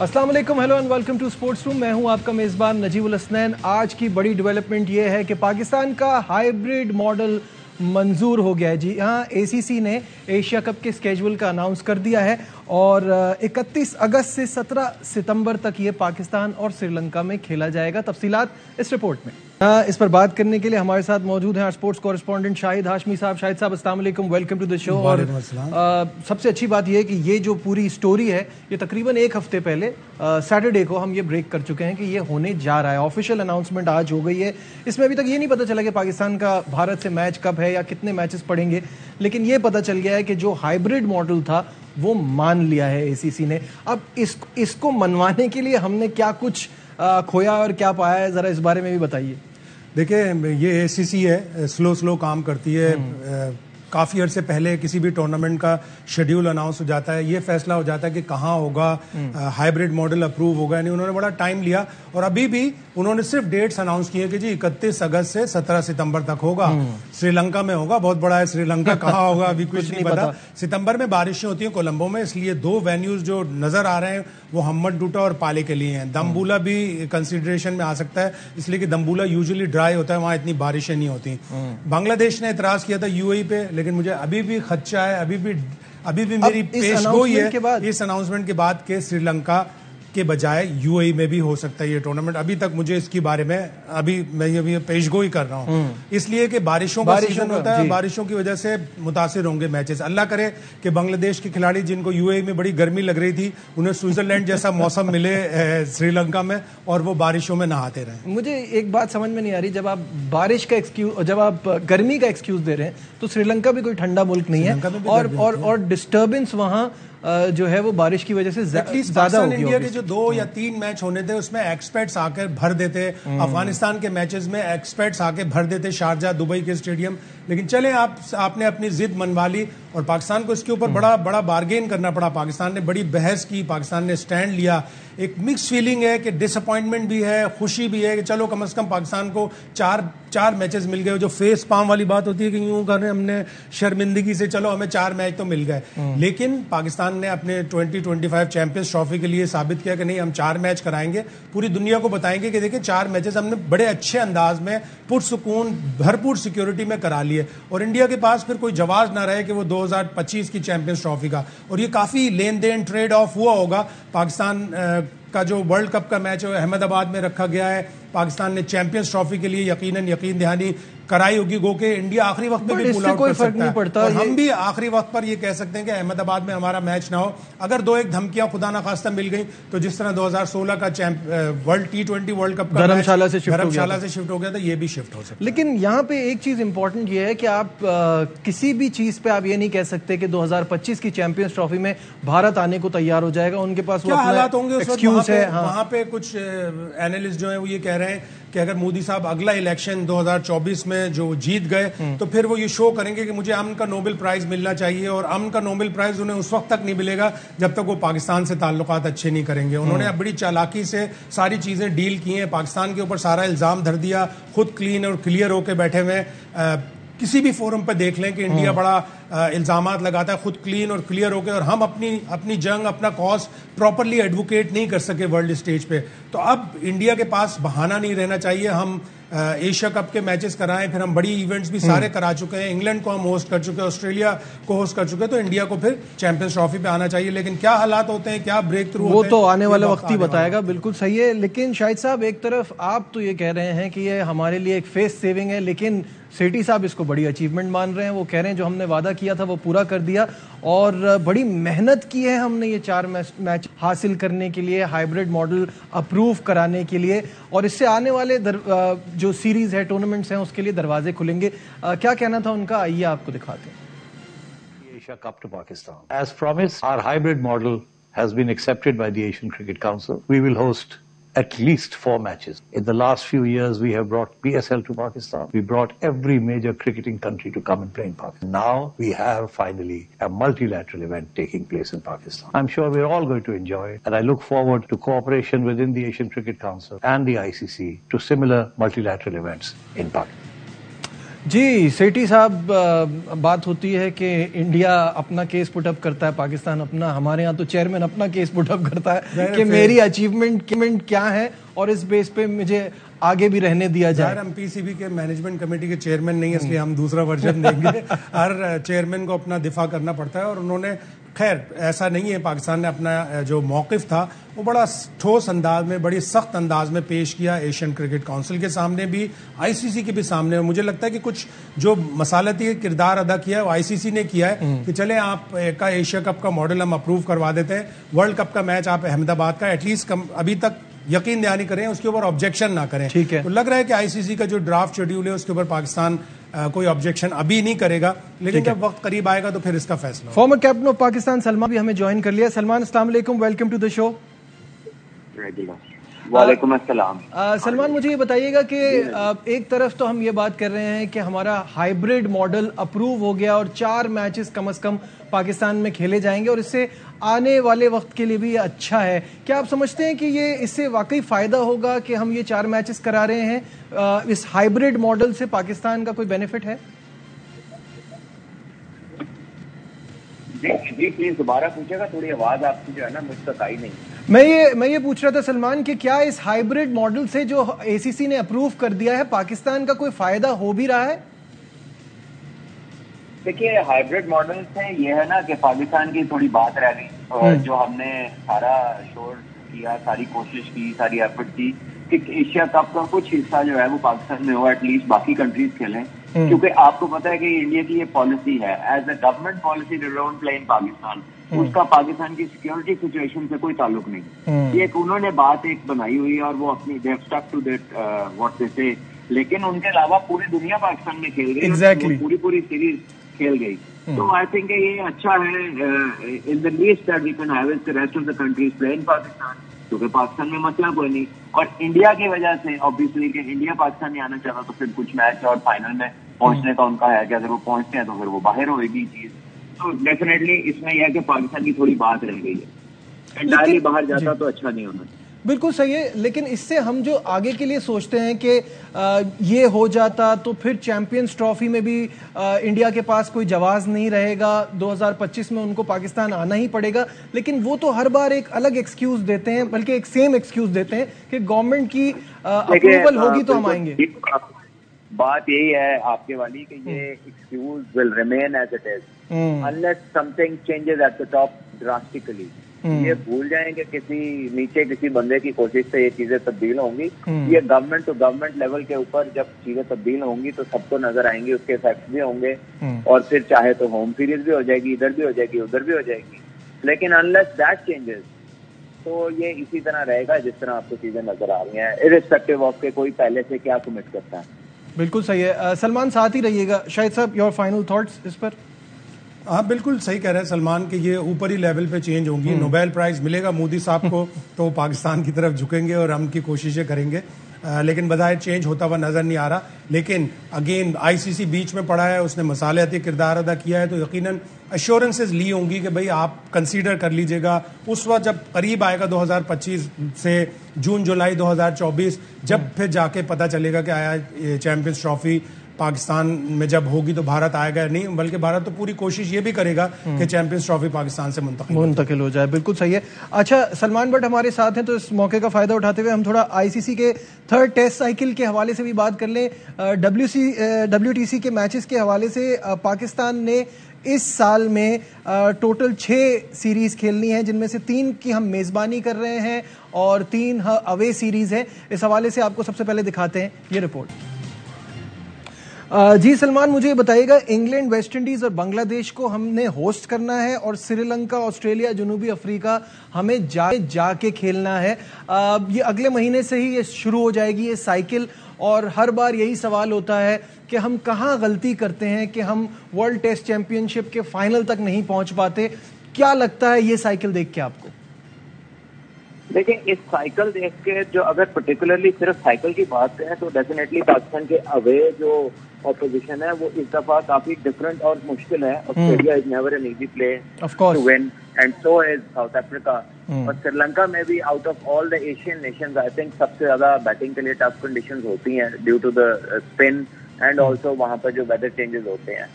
अस्सलाम वालेकुम, hello and welcome to sports room. मैं हूं आपका मेज़बान नजीबुल हसनैन। आज की बड़ी डेवलपमेंट ये है कि पाकिस्तान का हाइब्रिड मॉडल मंजूर हो गया है। जी हाँ, एसीसी ने एशिया कप के स्केड्यूल का अनाउंस कर दिया है और 31 अगस्त से 17 सितंबर तक ये पाकिस्तान और श्रीलंका में खेला जाएगा। तफसीलात इस रिपोर्ट में। इस पर बात करने के लिए हमारे साथ मौजूद हैं स्पोर्ट्स कॉरेस्पॉन्डेंट शाहिद हाशमी साहब। शाहिद साहब, अस्सलाम वालेकुम, वेलकम टू द शो। और सबसे अच्छी बात यह है कि ये जो पूरी स्टोरी है ये तकरीबन एक हफ्ते पहले सैटरडे को हम ये ब्रेक कर चुके हैं कि ये होने जा रहा है। ऑफिशियल अनाउंसमेंट आज हो गई है। इसमें अभी तक ये नहीं पता चला कि पाकिस्तान का भारत से मैच कब है या कितने मैचेस पड़ेंगे, लेकिन ये पता चल गया है कि जो हाइब्रिड मॉडल था वो मान लिया है एसीसी ने। अब इसको मनवाने के लिए हमने क्या कुछ खोया और क्या पाया है, जरा इस बारे में भी बताइए। देखिए, ये एसीसी है, स्लो काम करती है। काफ़ी अर्से पहले किसी भी टूर्नामेंट का शेड्यूल अनाउंस हो जाता है, ये फैसला हो जाता है कि कहाँ होगा, हाइब्रिड मॉडल अप्रूव होगा नहीं। उन्होंने बड़ा टाइम लिया और अभी भी उन्होंने सिर्फ डेट्स अनाउंस किए कि जी 31 अगस्त से 17 सितंबर तक होगा। श्रीलंका में होगा, बहुत बड़ा है श्रीलंका, कहाँ होगा अभी कुछ नहीं पता। सितंबर में बारिशें होती हैं कोलंबो में, इसलिए दो वेन्यूज जो नजर आ रहे हैं वो हम्मटूटा और पाले के लिए हैं। दम्बुला भी कंसिडरेशन में आ सकता है, इसलिए कि दम्बुला यूजुअली ड्राई होता है, वहां इतनी बारिशें नहीं होती। बांग्लादेश ने एतराज किया था यूएई पे, लेकिन मुझे अभी भी खदशा है, अभी भी मेरी पेशगोई है इस अनाउंसमेंट के बाद के श्रीलंका के बजाय यूएई में भी हो सकता है ये टूर्नामेंट। अभी तक मुझे इसके बारे में मैं ये पेशगोई कर रहा हूं, इसलिए कि बारिशों का सीजन होता है, बारिशों की वजह से मुतासिर होंगे मैचेस। अल्लाह करे कि बांग्लादेश के खिलाड़ी जिनको यूएई में बड़ी गर्मी लग रही थी, उन्हें स्विट्जरलैंड जैसा मौसम मिले श्रीलंका में और वो बारिशों में नहाते रहे। मुझे एक बात समझ में नहीं आ रही, जब आप बारिश का एक्सक्यूज, जब आप गर्मी का एक्सक्यूज दे रहे हैं, तो श्रीलंका भी कोई ठंडा मुल्क नहीं है और डिस्टर्बेंस वहां जो है वो बारिश की वजह से ज्यादा होगी। इंडिया के जो 2 या 3 मैच होने थे उसमें एक्सपर्ट्स आकर भर देते, अफगानिस्तान के मैचेस में एक्सपर्ट्स आके भर देते, शारजा दुबई के स्टेडियम। लेकिन चले आपने अपनी जिद मनवा ली और पाकिस्तान को इसके ऊपर बड़ा बार्गेन करना पड़ा। पाकिस्तान ने बड़ी बहस की, पाकिस्तान ने स्टैंड लिया। एक मिक्स फीलिंग है कि डिसअपॉइंटमेंट भी है, खुशी भी है कि चलो कम से कम पाकिस्तान को चार मैचेस मिल गए। जो फेस पाम वाली बात होती है कि यूं कर हमने शर्मिंदगी से, चलो हमें 4 मैच तो मिल गए, लेकिन पाकिस्तान ने अपने 2025 चैंपियंस ट्रॉफी के लिए साबित किया कि नहीं, हम 4 मैच कराएंगे, पूरी दुनिया को बताएंगे कि देखिए 4 मैचेस हमने बड़े अच्छे अंदाज में पुरसुकून भरपूर सिक्योरिटी में करा लिए और इंडिया के पास फिर कोई जवाब ना रहे कि वो 2025 की चैंपियंस ट्रॉफी का। और ये काफी लेन देन ट्रेड ऑफ हुआ होगा। पाकिस्तान का जो वर्ल्ड कप का मैच है अहमदाबाद में रखा गया है, पाकिस्तान ने चैंपियंस ट्रॉफी के लिए यकीन दहानी कराई होगी, गो के इंडिया आखिरी वक्त में भी पुल आउट कर सकता है और हम भी आखिरी वक्त पर ये कह सकते हैं कि अहमदाबाद में हमारा मैच ना हो। अगर 2-1 धमकियां खुदा ना खास्ता मिल गई तो जिस तरह 2016 का वर्ल्ड T20 वर्ल्ड कप का धर्मशाला से शिफ्ट हो गया था, ये भी शिफ्ट हो सकता है। लेकिन यहाँ पे एक चीज इंपॉर्टेंट ये है कि आप किसी भी चीज पे आप ये नहीं कह सकते कि 2025 की चैंपियंस ट्रॉफी में भारत आने को तैयार हो जाएगा। उनके पास क्या हालात होंगे उस वक्त है। वहां पे कुछ एनालिस्ट जो है वो ये कह रहे हैं कि अगर मोदी साहब अगला इलेक्शन 2024 में जो जीत गए तो फिर वो ये शो करेंगे कि मुझे अमन का नोबेल प्राइज मिलना चाहिए और अमन का नोबेल प्राइज उन्हें उस वक्त तक नहीं मिलेगा जब तक वो पाकिस्तान से ताल्लुकात अच्छे नहीं करेंगे। उन्होंने अब बड़ी चालाकी से सारी चीजें डील की हैं, पाकिस्तान के ऊपर सारा इल्जाम धर दिया, खुद क्लीन और क्लियर होकर बैठे हुए। किसी भी फोरम पर देख लें कि इंडिया बड़ा इल्जामात लगाता है खुद क्लीन और क्लियर होकर, और हम अपनी जंग, अपना कॉज प्रॉपरली एडवोकेट नहीं कर सके वर्ल्ड स्टेज पे। तो अब इंडिया के पास बहाना नहीं रहना चाहिए। हम एशिया कप के मैचेस कराएं, फिर हम बड़ी इवेंट्स भी सारे करा चुके हैं, इंग्लैंड को हम होस्ट कर चुके हैं, ऑस्ट्रेलिया को होस्ट कर चुके हैं, तो इंडिया को फिर चैंपियंस ट्रॉफी पे आना चाहिए। लेकिन क्या हालात होते हैं, क्या ब्रेक थ्रू, वो तो आने वाला वक्त ही बताएगा। बिल्कुल सही है। लेकिन शाहिद साहब, एक तरफ आप तो ये कह रहे हैं कि ये हमारे लिए एक फेस सेविंग है, लेकिन सेठी साहब इसको बड़ी अचीवमेंट मान रहे हैं। वो कह रहे हैं जो हमने वादा किया था वो पूरा कर दिया और बड़ी मेहनत की है हमने ये 4 मैच हासिल करने के लिए, हाइब्रिड मॉडल अप्रूव कराने के लिए, और इससे आने वाले जो सीरीज है, टूर्नामेंट्स हैं, उसके लिए दरवाजे खुलेंगे। क्या कहना था उनका, आइए आपको दिखाते हैं। Asia Cup to Pakistan. As promised, our hybrid model has been accepted by the Asian Cricket Council. We will host at least 4 matches. In the last few years, we have brought PSL to Pakistan. We brought every major cricketing country to come and play in Pakistan. Now we have finally a multilateral event taking place in Pakistan. I'm sure we're all going to enjoy it, and I look forward to cooperation within the Asian Cricket Council and the ICC to similar multilateral events in Pakistan. जी सेठी साहब, बात होती है कि India अपना case put up करता है, पाकिस्तान अपना, हमारे यहाँ तो चेयरमैन अपना केस पुटअप करता है कि मेरी अचीवमेंट क्या है और इस बेस पे मुझे आगे भी रहने दिया जाए। हम पीसीबी के मैनेजमेंट कमेटी के चेयरमैन नहीं है, इसलिए हम दूसरा वर्जन देंगे। हर चेयरमैन को अपना दिफा करना पड़ता है और उन्होंने, खैर ऐसा नहीं है, पाकिस्तान ने अपना जो मौकिफ था वो बड़ा ठोस अंदाज में, बड़ी सख्त अंदाज में पेश किया, एशियन क्रिकेट काउंसिल के सामने भी, आईसीसी के भी सामने। मुझे लगता है कि कुछ जो मसालती किरदार अदा किया है वो आईसीसी ने किया है कि चले आप का एशिया कप का मॉडल हम अप्रूव करवा देते हैं, वर्ल्ड कप का मैच आप अहमदाबाद का एटलीस्ट अभी तक यकीन दहानी करें, उसके ऊपर ऑब्जेक्शन ना करें। ठीक है। तो लग रहा है कि आईसीसी का जो ड्राफ्ट शेड्यूल है उसके ऊपर पाकिस्तान कोई ऑब्जेक्शन अभी नहीं करेगा, लेकिन जब वक्त करीब आएगा तो फिर इसका फैसला। Former captain of Pakistan Salman भी हमें ज्वाइन कर लिया। सलमान, अस्सलाम वालेकुम, वेलकम टू द शो। वालेकुम अस्सलाम। सलमान, मुझे ये बताइएगा कि एक तरफ तो हम ये बात कर रहे हैं कि हमारा हाइब्रिड मॉडल अप्रूव हो गया और 4 मैचेस कम से कम पाकिस्तान में खेले जाएंगे और इससे आने वाले वक्त के लिए भी ये अच्छा है। क्या आप समझते हैं कि ये इससे वाकई फायदा होगा कि हम ये 4 मैचेस करा रहे हैं? इस हाइब्रिड मॉडल से पाकिस्तान का कोई बेनिफिट है? जी प्लीज दोबारा पूछेगा, थोड़ी आवाज आपकी जो है ना मुझ तक आई नहीं। मैं ये पूछ रहा था सलमान कि क्या इस हाइब्रिड मॉडल से जो एसीसी ने अप्रूव कर दिया है, पाकिस्तान का कोई फायदा हो भी रहा है? देखिए, हाइब्रिड मॉडल से ये है ना कि पाकिस्तान की थोड़ी बात रह गई, और जो हमने सारा शोर किया, सारी कोशिश की, सारी एफर्ट की कि एशिया कप का कुछ हिस्सा जो है वो पाकिस्तान में हो, एटलीस्ट बाकी कंट्रीज खेलें, क्योंकि आपको पता है कि इंडिया की ये पॉलिसी है, as a government policy, they don't play in Pakistan. उसका पाकिस्तान की सिक्योरिटी सिचुएशन से कोई ताल्लुक नहीं। ये उन्होंने बात एक बनाई हुई है और वो अपनी they have stuck to that what they say, लेकिन उनके अलावा पूरी दुनिया पाकिस्तान में खेल गई। Exactly. पूरी सीरीज खेल गई। तो आई थिंक ये अच्छा है। In the least that we can have is the rest of the countries play in Pakistan, क्योंकि पाकिस्तान में मसला कोई नहीं। और इंडिया की वजह से ऑब्वियसली कि इंडिया पाकिस्तान नहीं आना चाहता, तो फिर कुछ मैच और फाइनल में पहुंचने का उनका है कि अगर वो पहुंचते हैं तो फिर वो बाहर होगी चीज। तो डेफिनेटली इसमें यह है कि पाकिस्तान की थोड़ी बात रह गई है, एंटायरली बाहर जाता तो अच्छा नहीं होना। बिल्कुल सही है, लेकिन इससे हम जो आगे के लिए सोचते हैं कि ये हो जाता तो फिर चैंपियंस ट्रॉफी में भी इंडिया के पास कोई जवाब नहीं रहेगा, 2025 में उनको पाकिस्तान आना ही पड़ेगा। लेकिन वो तो हर बार एक अलग एक्सक्यूज देते हैं, बल्कि एक सेम एक्सक्यूज देते हैं कि गवर्नमेंट की अप्रूवल होगी तो हम आएंगे। बात यही है आपके वाली कि ये excuse will remain as it is unless something changes at the top drastically. ये भूल जाएंगे किसी किसी बंदे की कोशिश से ये चीजें तब्दील होंगी। ये गवर्नमेंट टू गवर्नमेंट लेवल के ऊपर जब चीजें तब्दील होंगी तो सबको नजर आएंगी, उसके इफेक्ट भी होंगे, और फिर चाहे तो होम सीरीज भी हो जाएगी, इधर भी हो जाएगी, उधर भी हो जाएगी। लेकिन अनलेस दैट चेंजेस तो ये इसी तरह रहेगा जिस तरह आपको चीजें नजर आ रही हैं, इर्रिस्पेक्टिव ऑफ के कोई पहले से क्या कमिट करता है। बिल्कुल सही है। सलमान साथ ही रहिएगा। शाहिद साहब, योर फाइनल थॉट्स इस पर? हाँ, बिल्कुल सही कह रहे हैं सलमान कि ये ऊपरी लेवल पे चेंज होंगी। नोबेल प्राइज मिलेगा मोदी साहब को तो वो पाकिस्तान की तरफ झुकेंगे और हम की कोशिशें करेंगे, लेकिन बजाय चेंज होता हुआ नजर नहीं आ रहा। लेकिन अगेन आईसीसी बीच में पड़ा है, उसने मसालती किरदार अदा किया है, तो यकीनन अश्योरेंसेज ली होंगी कि भाई आप कंसीडर कर लीजिएगा। उस वक्त जब करीब आएगा 2025 से जून जुलाई 2024, जब फिर जाके पता चलेगा कि आया चैंपियंस ट्रॉफी पाकिस्तान में जब होगी तो भारत आएगा नहीं, बल्कि भारत तो पूरी कोशिश ये भी करेगा कि चैंपियंस ट्रॉफी पाकिस्तान से मुंतकिल हो जाए। बिल्कुल सही है। अच्छा, सलमान भट्ट हमारे साथ हैं, तो इस मौके का फायदा उठाते हुए हम थोड़ा आईसीसी के 3rd टेस्ट साइकिल के हवाले से भी बात कर लें। WTC के मैचेस के हवाले से पाकिस्तान ने इस साल में टोटल 6 सीरीज खेलनी है, जिनमें से 3 की हम मेजबानी कर रहे हैं और 3 अवे सीरीज है। इस हवाले से आपको सबसे पहले दिखाते हैं ये रिपोर्ट। जी सलमान, मुझे ये बताइएगा, इंग्लैंड, वेस्ट इंडीज और बांग्लादेश को हमने होस्ट करना है और श्रीलंका, ऑस्ट्रेलिया, जनूबी अफ्रीका हमें जाके खेलना है। ये अगले महीने से ही ये शुरू हो जाएगी ये साइकिल, और हर बार यही सवाल होता है कि हम कहाँ गलती करते हैं कि हम वर्ल्ड टेस्ट चैंपियनशिप के फाइनल तक नहीं पहुंच पाते। क्या लगता है ये साइकिल देख के आपको? देखिए, इस साइकिल देख के जो अगर पर्टिकुलरली सिर्फ साइकिल की बात करें तो डेफिनेटली पाकिस्तान के अवे जो ऑपोजिशन है वो इस दफा काफी डिफरेंट और मुश्किल है। Australia is never an easy play to win and so is South Africa. और श्रीलंका में भी out of all the Asian nations I think सबसे ज्यादा बैटिंग के लिए टफ कंडीशंस होती हैं due to the spin and also वहाँ पर जो वेदर चेंजेस होते हैं।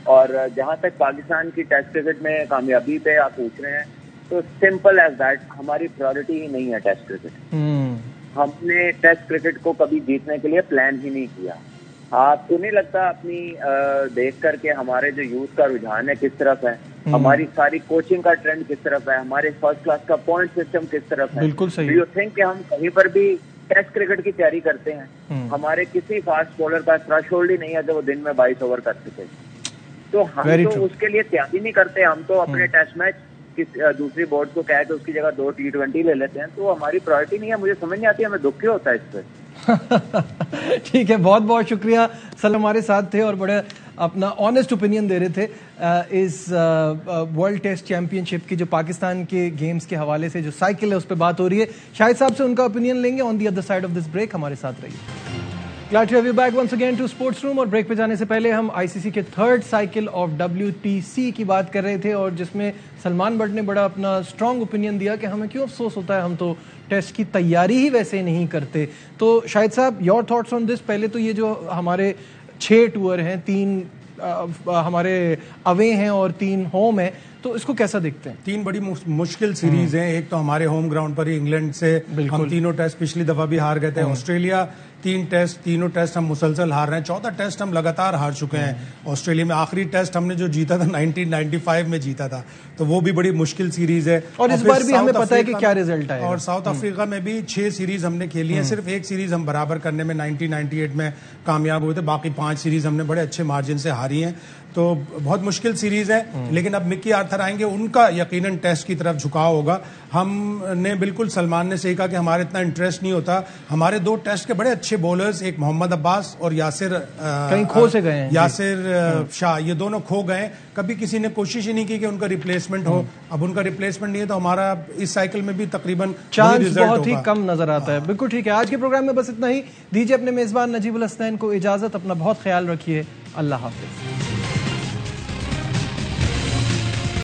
और जहाँ तक पाकिस्तान की टेस्ट क्रिकेट में कामयाबी पे आप पूछ रहे हैं, तो सिंपल एज दैट, हमारी प्रायोरिटी ही नहीं है टेस्ट क्रिकेट। हमने टेस्ट क्रिकेट को कभी जीतने के लिए प्लान ही नहीं किया। आपको नहीं लगता अपनी देख करके हमारे जो यूथ का रुझान है किस तरफ है, हमारी सारी कोचिंग का ट्रेंड किस तरफ है, हमारे फर्स्ट क्लास का पॉइंट सिस्टम किस तरफ है? बिल्कुल सही। डू यू थिंक कि हम कहीं पर भी टेस्ट क्रिकेट की तैयारी करते हैं? हमारे किसी फास्ट बॉलर का थ्रेशोल्ड ही नहीं है जो वो दिन में 22 ओवर कर सके। तो हम तो उसके लिए तैयारी नहीं करते। हम तो अपने टेस्ट मैच दूसरी बोर्ड को कह के उसकी जगह 2 T20 ले लेते हैं। तो हमारी प्रायोरिटी नहीं है। मुझे समझ नहीं आती, हमें दुख क्यों होता है इस पर। ठीक है, बहुत बहुत शुक्रिया सर, हमारे साथ थे और बड़े अपना ऑनेस्ट ओपिनियन दे रहे थे इस वर्ल्ड टेस्ट चैंपियनशिप की जो पाकिस्तान के गेम्स के हवाले से जो साइकिल है उस पर बात हो रही है। शाहिद साहब से उनका ओपिनियन लेंगे on the other side of this break. हमारे साथ रहिए। Glad to have you back once again to Sports Room। और ब्रेक पे जाने से पहले हम आईसीसी के थर्ड साइकिल ऑफ WTC की बात कर रहे थे और जिसमें सलमान बट ने बड़ा अपना स्ट्रॉन्ग ओपिनियन दिया कि हमें क्यों अफसोस होता है, हम तो टेस्ट की तैयारी ही वैसे नहीं करते। तो शाहिद साहब, योर थॉट्स ऑन दिस। पहले तो ये जो हमारे 6 टूर हैं, 3 हमारे अवे हैं और 3 होम है, तो इसको कैसा देखते हैं? 3 बड़ी मुश्किल सीरीज हैं। एक तो हमारे होम ग्राउंड पर ही इंग्लैंड से हम तीनों टेस्ट पिछली दफा भी हार गए थे। ऑस्ट्रेलिया 3 टेस्ट, तीनों टेस्ट हम मुसलसल हार रहे हैं। 14 टेस्ट हम लगातार हार चुके हैं ऑस्ट्रेलिया में। आखिरी टेस्ट हमने जो जीता था 1995 में जीता था, तो वो भी बड़ी मुश्किल सीरीज है। और इस बार भी हमें पता है कि क्या रिजल्ट आएगा। और साउथ अफ्रीका में भी 6 सीरीज हमने खेली है। सिर्फ एक सीरीज हम बराबर करने में 1998 में कामयाब हुए थे। बाकी 5 सीरीज हमने बड़े अच्छे मार्जिन से हारी हैं। तो बहुत मुश्किल सीरीज है। लेकिन अब मिकी आर्थर आएंगे, उनका यकीनन टेस्ट की तरफ झुकाव होगा। हमने बिल्कुल, सलमान ने सही कहा कि हमारे इतना इंटरेस्ट नहीं होता। हमारे 2 टेस्ट के बड़े अच्छे बॉलर्स, एक मोहम्मद अब्बास और यासिर कहीं खो से गए हैं, यासिर शाह, ये दोनों खो गए। कभी किसी ने कोशिश ही नहीं की कि उनका रिप्लेसमेंट हो। अब उनका रिप्लेसमेंट नहीं है तो हमारा इस साइकिल में भी तकरीबन चांस बहुत ही कम नजर आता है। बिल्कुल ठीक है, आज के प्रोग्राम में बस इतना ही। दीजिए अपने मेजबान नजीबुल हसनैन को इजाजत। अपना बहुत ख्याल रखिए। अल्लाह हाफिज।